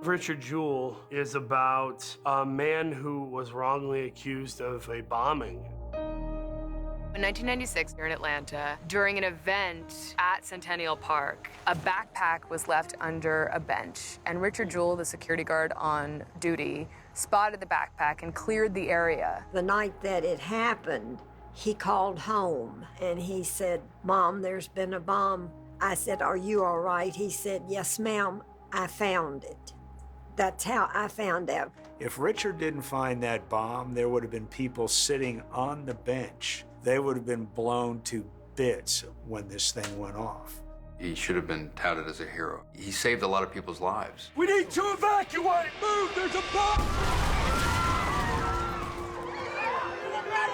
Richard Jewell is about a man who was wrongly accused of a bombing. In 1996, here in Atlanta, during an event at Centennial Park, a backpack was left under a bench, and Richard Jewell, the security guard on duty, spotted the backpack and cleared the area. The night that it happened, he called home and he said, "Mom, there's been a bomb." I said, "Are you all right?" He said, "Yes, ma'am, I found it." That's how I found out. If Richard didn't find that bomb, there would have been people sitting on the bench. They would have been blown to bits when this thing went off. He should have been touted as a hero. He saved a lot of people's lives. We need to evacuate! Move, there's a bomb!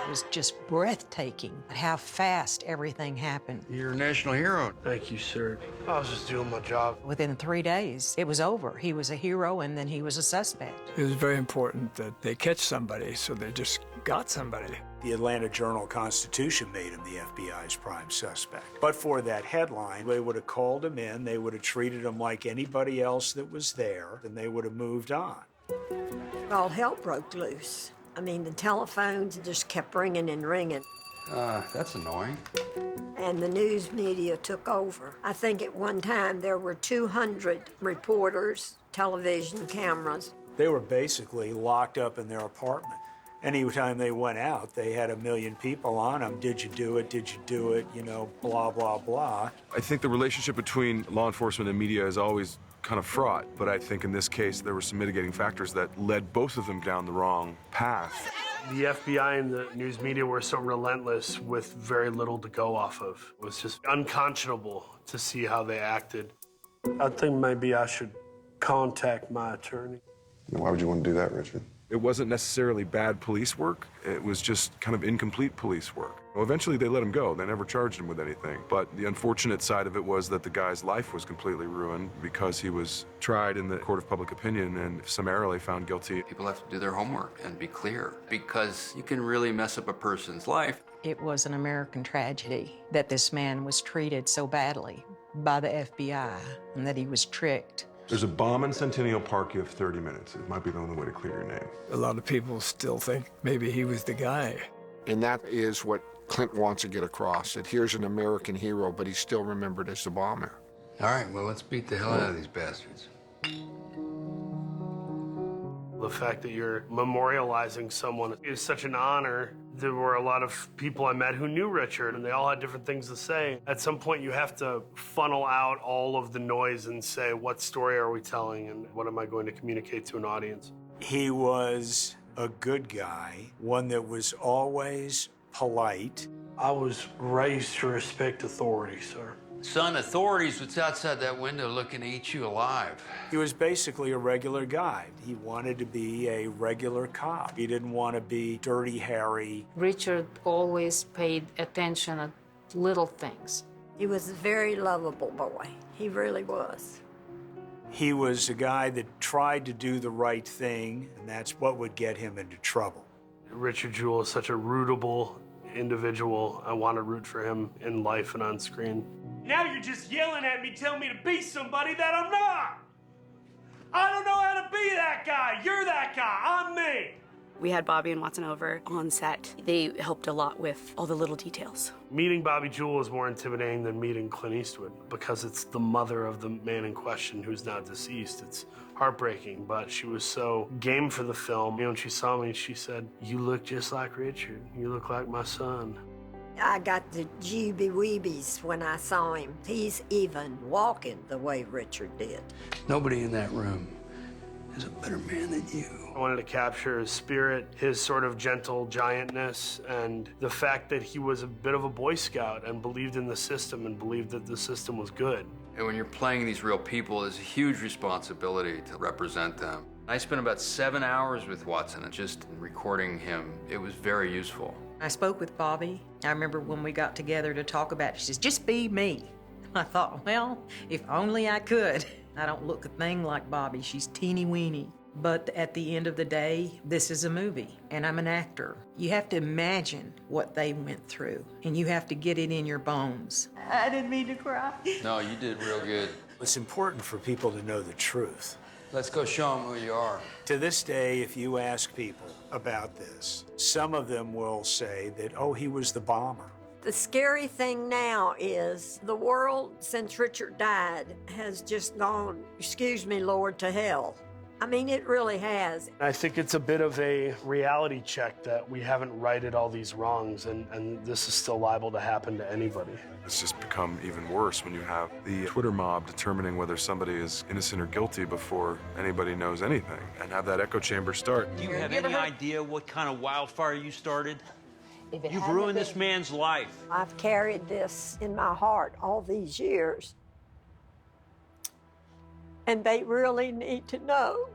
It was just breathtaking how fast everything happened. You're a national hero. Thank you, sir. I was just doing my job. Within 3 days, it was over. He was a hero, and then he was a suspect. It was very important that they catch somebody, so they just got somebody. The Atlanta Journal-Constitution made him the FBI's prime suspect. But for that headline, they would have called him in, they would have treated him like anybody else that was there, and they would have moved on. All hell broke loose. I mean, the telephones just kept ringing and ringing. That's annoying. And the news media took over. I think at one time there were 200 reporters, television cameras. They were basically locked up in their apartment. Anytime they went out, they had 1 million people on them. Did you do it? Did you do it? You know, blah, blah, blah. I think the relationship between law enforcement and media is always kind of fraught, but I think in this case there were some mitigating factors that led both of them down the wrong path. The FBI and the news media were so relentless with very little to go off of. It was just unconscionable to see how they acted. I think maybe I should contact my attorney. Why would you want to do that, Richard? It wasn't necessarily bad police work, it was just kind of incomplete police work. Well, eventually they let him go, they never charged him with anything. But the unfortunate side of it was that the guy's life was completely ruined because he was tried in the court of public opinion and summarily found guilty. People have to do their homework and be clear, because you can really mess up a person's life. It was an American tragedy that this man was treated so badly by the FBI and that he was tricked. There's a bomb in Centennial Park, you have 30 minutes. It might be the only way to clear your name. A lot of people still think maybe he was the guy. And that is what Clint wants to get across, that here's an American hero, but he's still remembered as the bomber. All right, well, let's beat the hell out of these bastards. The fact that you're memorializing someone is such an honor. There were a lot of people I met who knew Richard, and they all had different things to say. At some point, you have to funnel out all of the noise and say, what story are we telling, and what am I going to communicate to an audience? He was a good guy, one that was always polite. I was raised to respect authority, sir. Son, authorities was outside that window looking to eat you alive. He was basically a regular guy. He wanted to be a regular cop. He didn't want to be Dirty Harry. Richard always paid attention at little things. He was a very lovable boy. He really was. He was a guy that tried to do the right thing, and that's what would get him into trouble. Richard Jewell is such a rootable individual. I want to root for him in life and on screen. Now you're just yelling at me, telling me to be somebody that I'm not. I don't know how to be that guy. You're that guy. I'm me. We had Bobby and Watson over on set. They helped a lot with all the little details. Meeting Bobby Jewell is more intimidating than meeting Clint Eastwood because it's the mother of the man in question who's now deceased. It's heartbreaking, but she was so game for the film. You know, when she saw me, she said, "You look just like Richard. You look like my son." I got the jeeby-weebies when I saw him. He's even walking the way Richard did. Nobody in that room is a better man than you. I wanted to capture his spirit, his sort of gentle giantness, and the fact that he was a bit of a Boy Scout and believed in the system and believed that the system was good. And when you're playing these real people, there's a huge responsibility to represent them. I spent about 7 hours with Watson and just recording him. It was very useful. I spoke with Bobby. I remember when we got together to talk about it, she says, "Just be me." I thought, well, if only I could. I don't look a thing like Bobby. She's teeny weeny. But at the end of the day, this is a movie, and I'm an actor. You have to imagine what they went through, and you have to get it in your bones. I didn't mean to cry. No, you did real good. It's important for people to know the truth. Let's go show them who you are. To this day, if you ask people about this, some of them will say that, oh, he was the bomber. The scary thing now is the world, since Richard died, has just gone, excuse me, Lord, to hell. I mean, it really has. I think it's a bit of a reality check that we haven't righted all these wrongs, and this is still liable to happen to anybody. It's just become even worse when you have the Twitter mob determining whether somebody is innocent or guilty before anybody knows anything, and have that echo chamber start. Do you have any idea what kind of wildfire you started? If it You've hadn't ruined been- this man's life. I've carried this in my heart all these years. And they really need to know.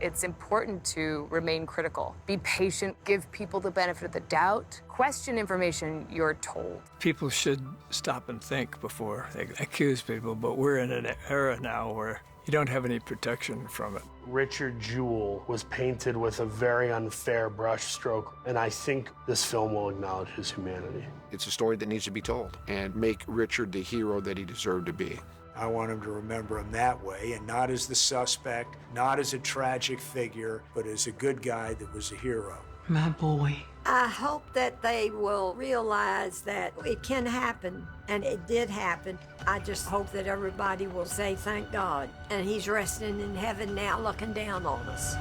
It's important to remain critical, be patient, give people the benefit of the doubt, question information you're told. People should stop and think before they accuse people, but we're in an era now where you don't have any protection from it. Richard Jewell was painted with a very unfair brushstroke, and I think this film will acknowledge his humanity. It's a story that needs to be told and make Richard the hero that he deserved to be. I want him to remember him that way, and not as the suspect, not as a tragic figure, but as a good guy that was a hero. My boy. I hope that they will realize that it can happen, and it did happen. I just hope that everybody will say, thank God. And he's resting in heaven now, looking down on us.